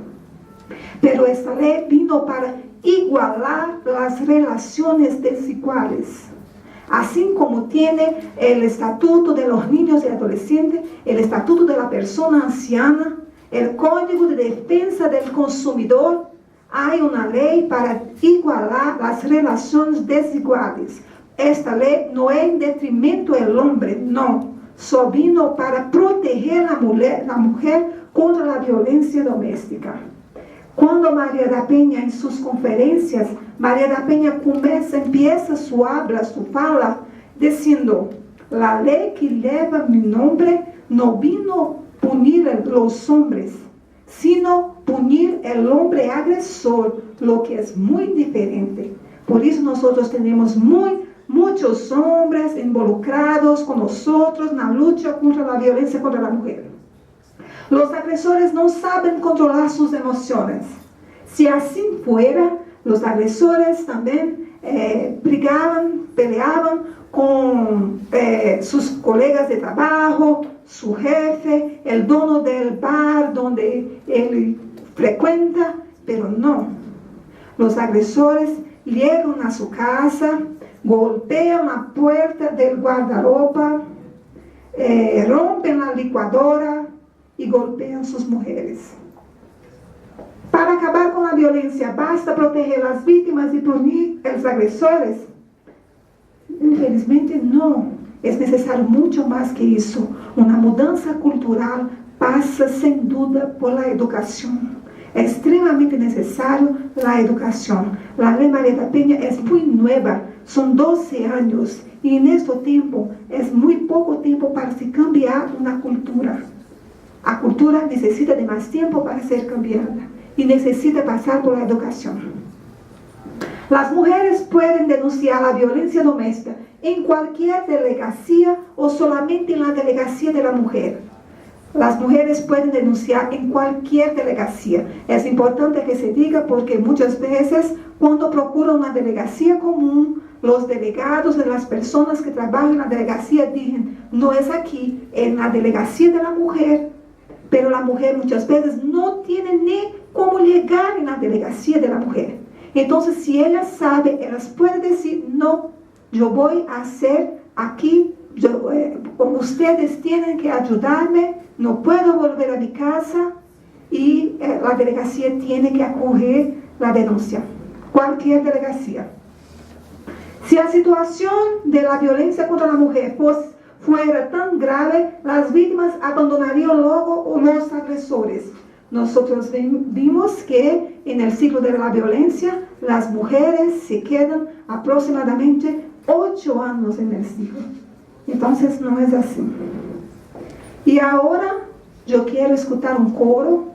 Pero esta ley vino para igualar las relaciones desiguales. Así como tiene el Estatuto de los Niños y Adolescentes, el Estatuto de la Persona Anciana, el Código de Defensa del Consumidor, hay una ley para igualar las relaciones desiguales. Esta ley no es en detrimento del hombre, no. Solo vino para proteger a la mujer contra la violencia doméstica. Cuando María da Penha, en sus conferencias, María da Penha empieza su habla, su fala, diciendo: la ley que lleva mi nombre no vino a punir a los hombres, sino punir el hombre agresor, lo que es muy diferente. Por eso nosotros tenemos muchos hombres involucrados con nosotros en la lucha contra la violencia contra la mujer. Los agresores no saben controlar sus emociones. Si así fuera, los agresores también peleaban con sus colegas de trabajo, su jefe, el dono del bar donde él frecuenta, pero no. Los agresores llegan a su casa, golpean la puerta del guardarropa, rompen la licuadora y golpean sus mujeres. Para acabar con la violencia, ¿basta proteger a las víctimas y punir a los agresores? Infelizmente no. Es necesario mucho más que eso. Una mudanza cultural pasa sin duda por la educación. Es extremadamente necesario la educación. La Ley María da Penha es muy nueva, son 12 años, y en este tiempo es muy poco tiempo para se cambiar una cultura. La cultura necesita de más tiempo para ser cambiada y necesita pasar por la educación. Las mujeres pueden denunciar la violencia doméstica en cualquier delegacia o solamente en la delegacia de la mujer. Las mujeres pueden denunciar en cualquier delegacia. Es importante que se diga porque muchas veces cuando procura una delegacia común, los delegados de las personas que trabajan en la delegacia dicen, no es aquí, en la delegacia de la mujer, pero la mujer muchas veces no tiene ni cómo llegar en la delegacia de la mujer. Entonces, si ella sabe, ella puede decir, no, yo voy a hacer aquí, ustedes tienen que ayudarme, no puedo volver a mi casa y la delegacia tiene que acoger la denuncia, cualquier delegacia. Si la situación de la violencia contra la mujer fuera tan grave, las víctimas abandonarían luego los agresores. Nosotros vimos que en el ciclo de la violencia, las mujeres se quedan aproximadamente 8 años en el ciclo. Entonces no es así. Y ahora yo quiero escuchar un coro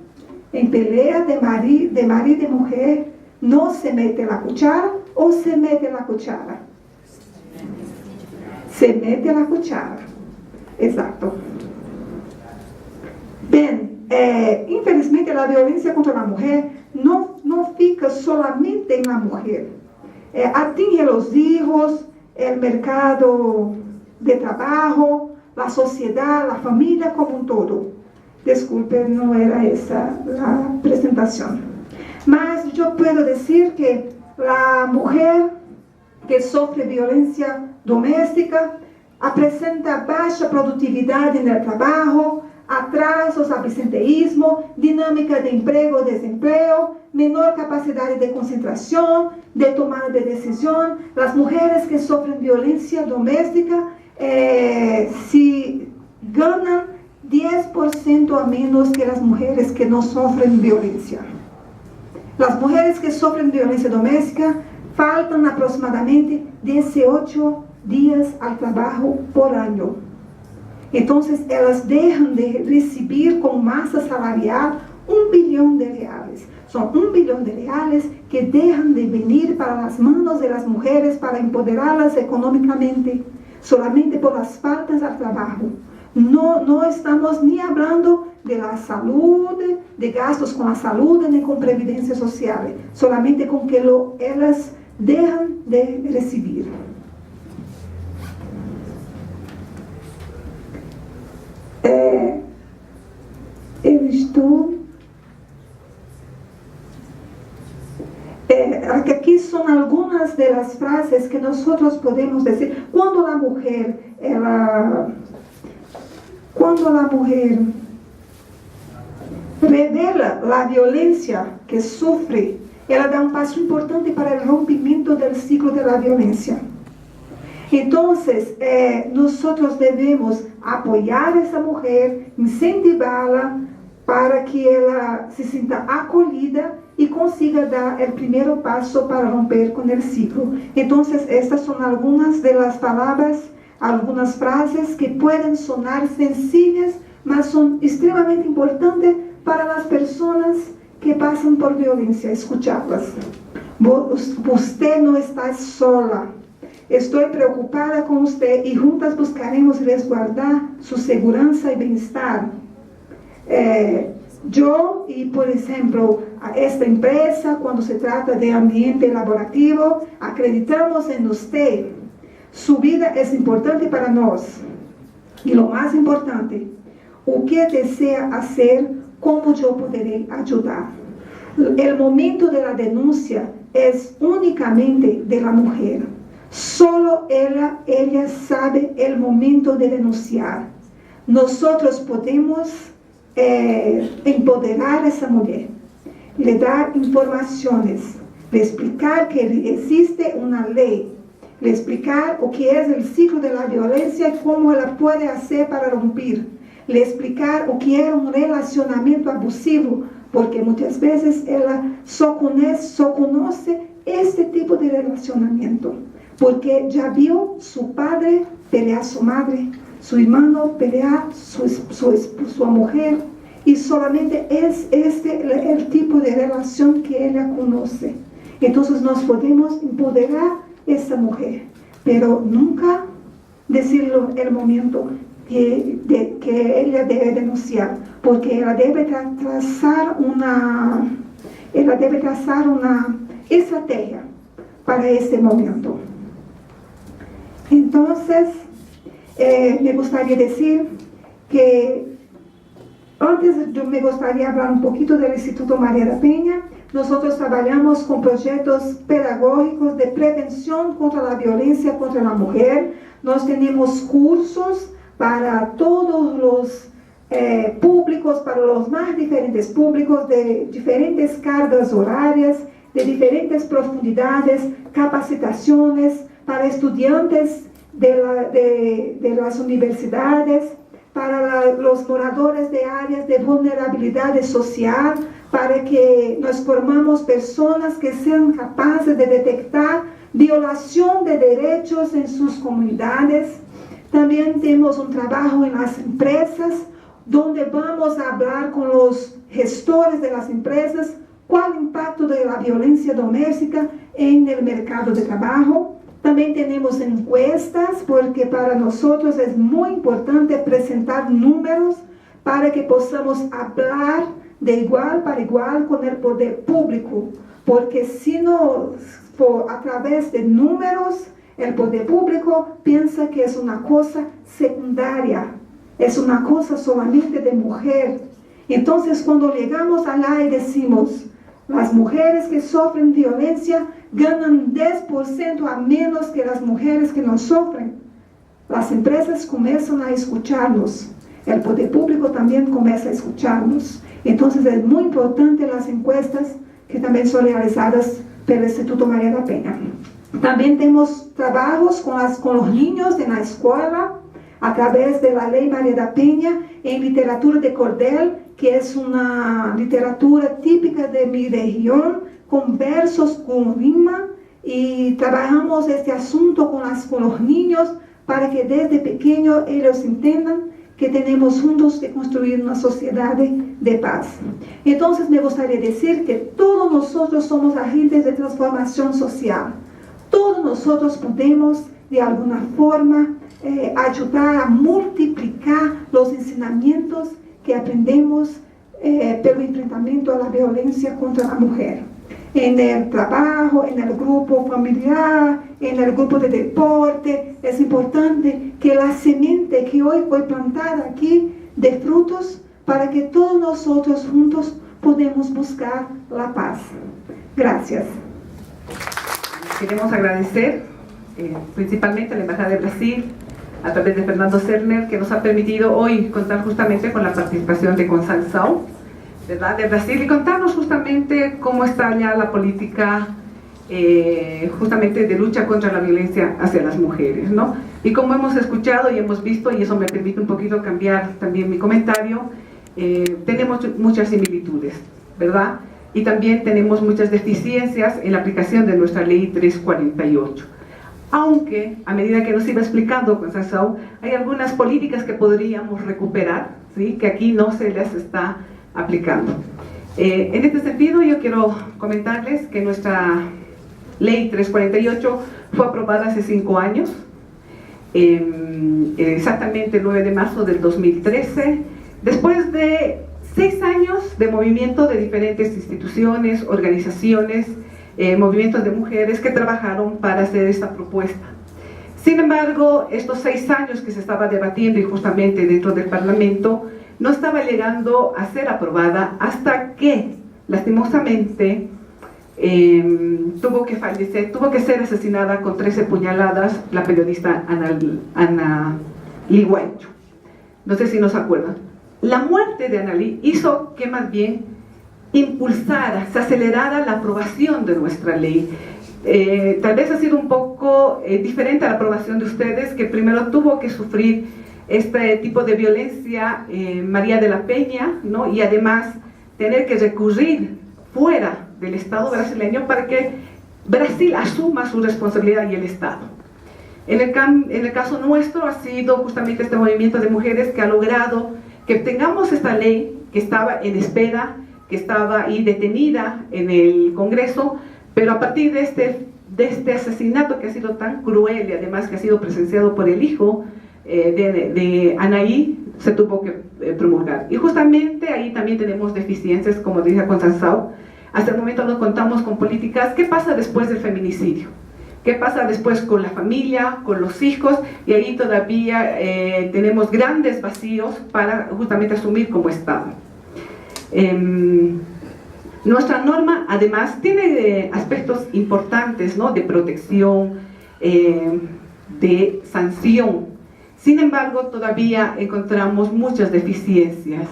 en pelea de marido y mujer. No se mete la cuchara o se mete la cuchara. Se mete la cuchara. Exacto. Bien, infelizmente la violencia contra la mujer no fica solamente en la mujer. Atinge a los hijos, el mercado de trabajo, la sociedad, la familia como un todo. Disculpe, no era esa la presentación. Mas yo puedo decir que la mujer que sufre violencia doméstica presenta baja productividad en el trabajo, atrasos, absenteísmo, dinámica de empleo-desempleo, menor capacidad de concentración, de tomada de decisión. Las mujeres que sufren violencia doméstica si ganan 10% a menos que las mujeres que no sufren violencia. Las mujeres que sufren violencia doméstica faltan aproximadamente 18 días al trabajo por año. Entonces, ellas dejan de recibir con masa salarial $1 billón. Son $1 billón que dejan de venir para las manos de las mujeres para empoderarlas económicamente, solamente por las faltas al trabajo. No estamos ni hablando de la salud, de gastos con la salud, ni con previdencia social, solamente con que ellas dejan de recibir. Aquí son algunas de las frases que nosotros podemos decir. Cuando la mujer revela la violencia que sufre, ella da un paso importante para el rompimiento del ciclo de la violencia. Entonces, nosotros debemos apoyar a esa mujer, incentivarla para que ella se sienta acolhida y consiga dar el primer paso para romper con el ciclo. Entonces, estas son algunas de las palabras, algunas frases que pueden sonar sencillas, mas son extremadamente importantes para las personas que pasan por violencia. Escucharlas. Usted no está sola. Estoy preocupada con usted y juntas buscaremos resguardar su seguridad y bienestar. Yo y, por ejemplo, esta empresa, cuando se trata de ambiente laborativo, acreditamos en usted. Su vida es importante para nosotros. Y lo más importante, o que desea hacer, cómo yo podré ayudar. El momento de la denuncia es únicamente de la mujer. Solo ella sabe el momento de denunciar. Nosotros podemos empoderar a esa mujer, le dar informaciones, le explicar que existe una ley, le explicar o que es el ciclo de la violencia y cómo ella puede hacer para romper, le explicar o que es un relacionamiento abusivo, porque muchas veces ella solo conoce este tipo de relacionamiento, porque ya vio su padre pelear a su madre, su hermano pelear su mujer, y solamente es el tipo de relación que ella conoce. Entonces nos podemos empoderar a esa mujer, pero nunca decirlo en el momento que ella debe denunciar, porque ella debe trazar una estrategia para ese momento. Entonces, me gustaría decir que antes me gustaría hablar un poquito del Instituto María da Peña. Nosotros trabajamos con proyectos pedagógicos de prevención contra la violencia contra la mujer. Nos tenemos cursos para todos los públicos, para los más diferentes públicos, de diferentes cargas horarias, de diferentes profundidades, capacitaciones para estudiantes de las universidades, para los moradores de áreas de vulnerabilidad social, para que nos formamos personas que sean capaces de detectar violación de derechos en sus comunidades. También tenemos un trabajo en las empresas, donde vamos a hablar con los gestores de las empresas, cuál es el impacto de la violencia doméstica en el mercado de trabajo. También tenemos encuestas, porque para nosotros es muy importante presentar números para que podamos hablar de igual para igual con el poder público, porque si no, a través de números, el poder público piensa que es una cosa secundaria, es una cosa solamente de mujer. Entonces, cuando llegamos allá y decimos, las mujeres que sufren violencia ganan 10% a menos que las mujeres que no sufren, las empresas comienzan a escucharnos, el poder público también comienza a escucharnos. Entonces es muy importante las encuestas que también son realizadas por el Instituto María da Peña. También tenemos trabajos con los niños en la escuela a través de la Ley María da Peña en literatura de cordel, que es una literatura típica de mi región, con versos, con rima, y trabajamos este asunto con los niños para que desde pequeños ellos entiendan que tenemos juntos que construir una sociedad de paz. Entonces me gustaría decir que todos nosotros somos agentes de transformación social. Todos nosotros podemos de alguna forma ayudar a multiplicar los enseñamientos que aprendemos pelo enfrentamiento a la violencia contra la mujer. En el trabajo, en el grupo familiar, en el grupo de deporte, es importante que la semente que hoy fue plantada aquí dé frutos para que todos nosotros juntos podamos buscar la paz. Gracias. Queremos agradecer principalmente a la Embajada de Brasil, a través de Fernando Zellner, que nos ha permitido hoy contar justamente con la participación de Conceição, ¿verdad?, de Brasil, y contarnos justamente cómo está ya la política justamente de lucha contra la violencia hacia las mujeres, ¿no? Y como hemos escuchado y hemos visto, y eso me permite un poquito cambiar también mi comentario, tenemos muchas similitudes, ¿verdad? Y también tenemos muchas deficiencias en la aplicación de nuestra Ley 348. Aunque, a medida que nos iba explicando Conceição, hay algunas políticas que podríamos recuperar, ¿sí?, que aquí no se les está aplicando. En este sentido, yo quiero comentarles que nuestra Ley 348 fue aprobada hace 5 años, exactamente el 9 de marzo del 2013, después de 6 años de movimiento de diferentes instituciones, organizaciones, movimientos de mujeres que trabajaron para hacer esta propuesta. Sin embargo, estos 6 años que se estaba debatiendo injustamente dentro del Parlamento no estaba llegando a ser aprobada hasta que, lastimosamente, tuvo que fallecer, tuvo que ser asesinada con 13 puñaladas la periodista Ana Liguancho. No sé si nos acuerdan. La muerte de Ana Lee hizo que más bien impulsara, se acelerara la aprobación de nuestra ley. Tal vez ha sido un poco diferente a la aprobación de ustedes, que primero tuvo que sufrir este tipo de violencia María de la Peña, ¿no?, y además tener que recurrir fuera del Estado brasileño para que Brasil asuma su responsabilidad y el Estado. En el caso nuestro ha sido justamente este movimiento de mujeres que ha logrado que tengamos esta ley que estaba en espera, que estaba ahí detenida en el Congreso, pero a partir de este asesinato que ha sido tan cruel y además que ha sido presenciado por el hijo de Anaí, se tuvo que promulgar. Y justamente ahí también tenemos deficiencias, como dice Constanzao. Hasta el momento no contamos con políticas. ¿Qué pasa después del feminicidio? ¿Qué pasa después con la familia, con los hijos? Y ahí todavía tenemos grandes vacíos para justamente asumir como Estado. Nuestra norma además tiene aspectos importantes, ¿no?, de protección, de sanción. Sin embargo, todavía encontramos muchas deficiencias.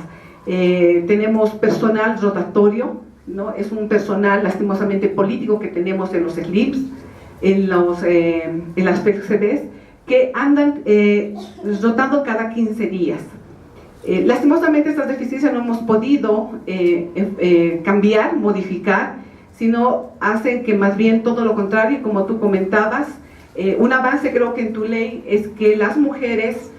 Tenemos personal rotatorio, ¿no? Es un personal lastimosamente político que tenemos en los SLIPs, en las PCBs, que andan rotando cada 15 días. Lastimosamente estas deficiencias no hemos podido cambiar, modificar, sino hacen que más bien todo lo contrario, como tú comentabas. Un avance creo que en tu ley es que las mujeres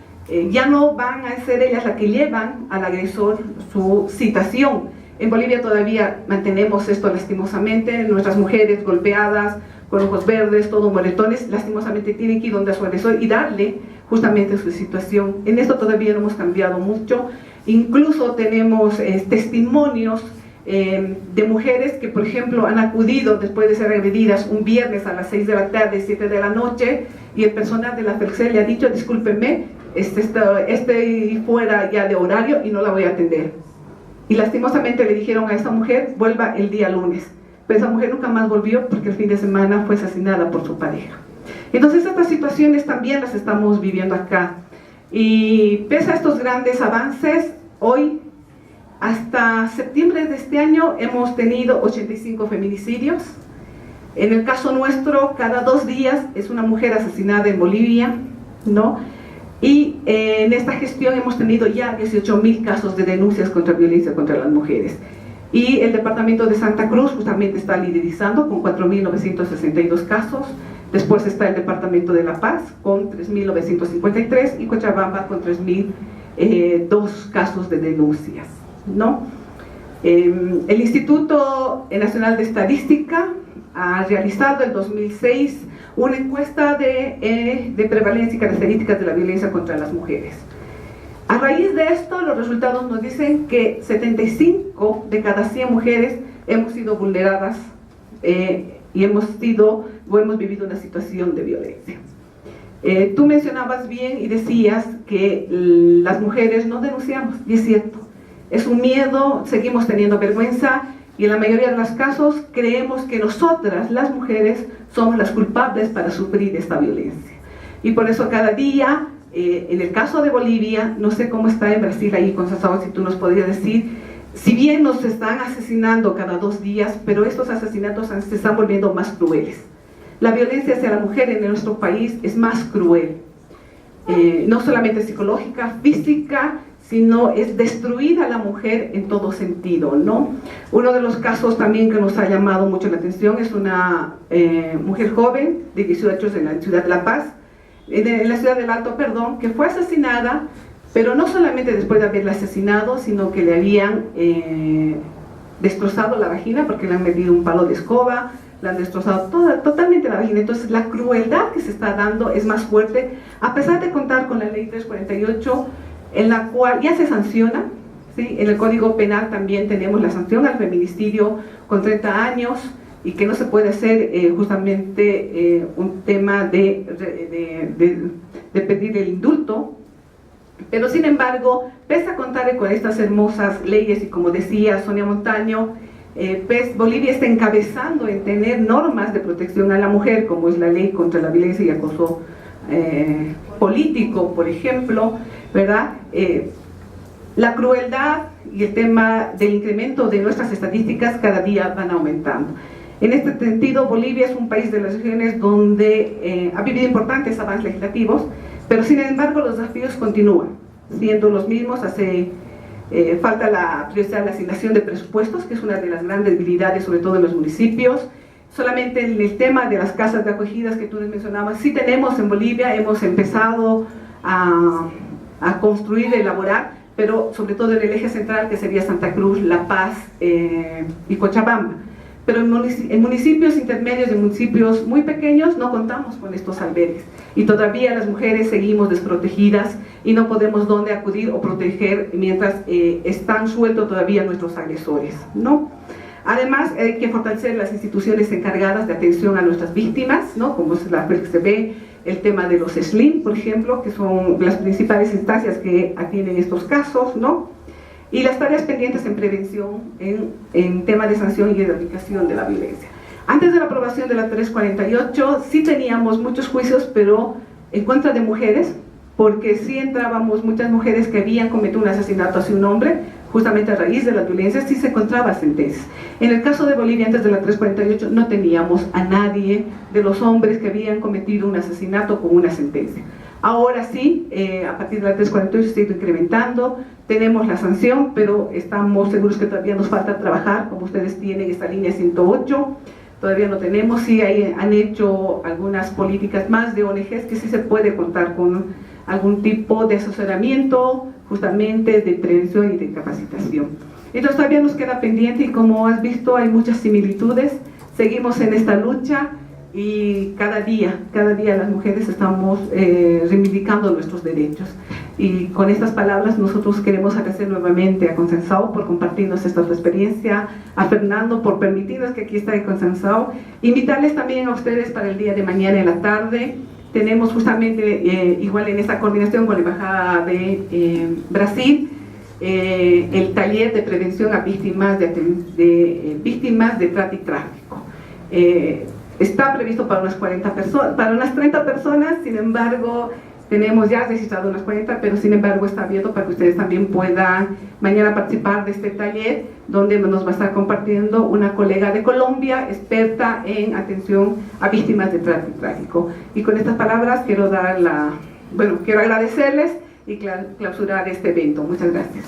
ya no van a ser ellas las que llevan al agresor su citación. En Bolivia todavía mantenemos esto lastimosamente, nuestras mujeres golpeadas, con ojos verdes, todos moretones, lastimosamente tienen que ir donde a su agresor y darle justamente su situación. En esto todavía no hemos cambiado mucho, incluso tenemos testimonios de mujeres que, por ejemplo, han acudido después de ser agredidas un viernes a las 6 de la tarde, 7 de la noche, y el personal de la FELCSE le ha dicho: discúlpeme, estoy fuera ya de horario y no la voy a atender. Y lastimosamente le dijeron a esta mujer: vuelva el día lunes. Pero esa mujer nunca más volvió porque el fin de semana fue asesinada por su pareja. Entonces estas situaciones también las estamos viviendo acá. Y pese a estos grandes avances, hoy, hasta septiembre de este año, hemos tenido 85 feminicidios. En el caso nuestro, cada 2 días es una mujer asesinada en Bolivia, ¿no? Y en esta gestión hemos tenido ya 18.000 casos de denuncias contra violencia contra las mujeres. Y el departamento de Santa Cruz justamente está liderizando con 4.962 casos. Después está el departamento de La Paz con 3.953 y Cochabamba con 3.002 casos de denuncias, ¿no? El Instituto Nacional de Estadística ha realizado en 2006 una encuesta de prevalencia y características de la violencia contra las mujeres. A raíz de esto, los resultados nos dicen que 75 de cada 100 mujeres hemos sido vulneradas y hemos vivido una situación de violencia. Tú mencionabas bien y decías que las mujeres no denunciamos, y es cierto. Es un miedo, seguimos teniendo vergüenza y en la mayoría de los casos creemos que nosotras, las mujeres, somos las culpables para sufrir esta violencia. Y por eso cada día, en el caso de Bolivia, no sé cómo está en Brasil ahí, Constanzao, si tú nos podrías decir, si bien nos están asesinando cada 2 días, pero estos asesinatos se están volviendo más crueles. La violencia hacia la mujer en nuestro país es más cruel, no solamente psicológica, física, sino es destruir a la mujer en todo sentido, ¿no? Uno de los casos también que nos ha llamado mucho la atención es una mujer joven de 18 años en la ciudad de La Paz, en la ciudad del Alto, perdón, que fue asesinada, pero no solamente después de haberla asesinado, sino que le habían destrozado la vagina porque le han metido un palo de escoba, le han destrozado totalmente la vagina. Entonces la crueldad que se está dando es más fuerte, a pesar de contar con la ley 348, en la cual ya se sanciona, ¿sí? En el Código Penal también tenemos la sanción al feminicidio con 30 años y que no se puede hacer justamente un tema de pedir el indulto. Pero sin embargo, pese a contar con estas hermosas leyes y como decía Sonia Montaño, pues Bolivia está encabezando en tener normas de protección a la mujer, como es la ley contra la violencia y acoso político, por ejemplo, ¿verdad? La crueldad y el tema del incremento de nuestras estadísticas cada día van aumentando. En este sentido, Bolivia es un país de las regiones donde ha vivido importantes avances legislativos, pero sin embargo los desafíos continúan siendo los mismos. Falta la prioridad de la asignación de presupuestos, que es una de las grandes debilidades, sobre todo en los municipios. Solamente en el tema de las casas de acogidas que tú les mencionabas, sí tenemos en Bolivia, hemos empezado a construir, a elaborar, pero sobre todo en el eje central, que sería Santa Cruz, La Paz y Cochabamba. Pero en municipios intermedios, en municipios muy pequeños, no contamos con estos albergues. Y todavía las mujeres seguimos desprotegidas y no podemos dónde acudir o proteger mientras están sueltos todavía nuestros agresores, ¿no? Además, hay que fortalecer las instituciones encargadas de atención a nuestras víctimas, ¿no? Como es la que se ve, el tema de los SLIM, por ejemplo, que son las principales instancias que atienden estos casos, ¿no? Y las tareas pendientes en prevención, en tema de sanción y erradicación de la violencia. Antes de la aprobación de la 348, sí teníamos muchos juicios, pero en contra de mujeres, porque sí entrábamos muchas mujeres que habían cometido un asesinato hacia un hombre, justamente a raíz de las violencias, sí se encontraba sentencias. En el caso de Bolivia, antes de la 348, no teníamos a nadie de los hombres que habían cometido un asesinato con una sentencia. Ahora sí, a partir de la 348 se ha ido incrementando, tenemos la sanción, pero estamos seguros que todavía nos falta trabajar, como ustedes tienen esta línea 108, todavía no tenemos, sí han hecho algunas políticas más de ONGs que sí se puede contar con algún tipo de asesoramiento, justamente de prevención y de capacitación. Entonces todavía nos queda pendiente y como has visto hay muchas similitudes, seguimos en esta lucha y cada día las mujeres estamos reivindicando nuestros derechos. Y con estas palabras nosotros queremos agradecer nuevamente a Consensao por compartirnos esta experiencia, a Fernando por permitirnos que aquí está en Consensao, invitarles también a ustedes para el día de mañana en la tarde. Tenemos justamente, igual en esta coordinación con la Embajada de Brasil, el taller de prevención a víctimas víctimas de trata y tráfico. Está previsto para unas 40 personas, para unas 30 personas, sin embargo, tenemos ya registrado unas 40, pero sin embargo está abierto para que ustedes también puedan mañana participar de este taller, donde nos va a estar compartiendo una colega de Colombia, experta en atención a víctimas de trata y tráfico. Y con estas palabras quiero agradecerles y clausurar este evento. Muchas gracias.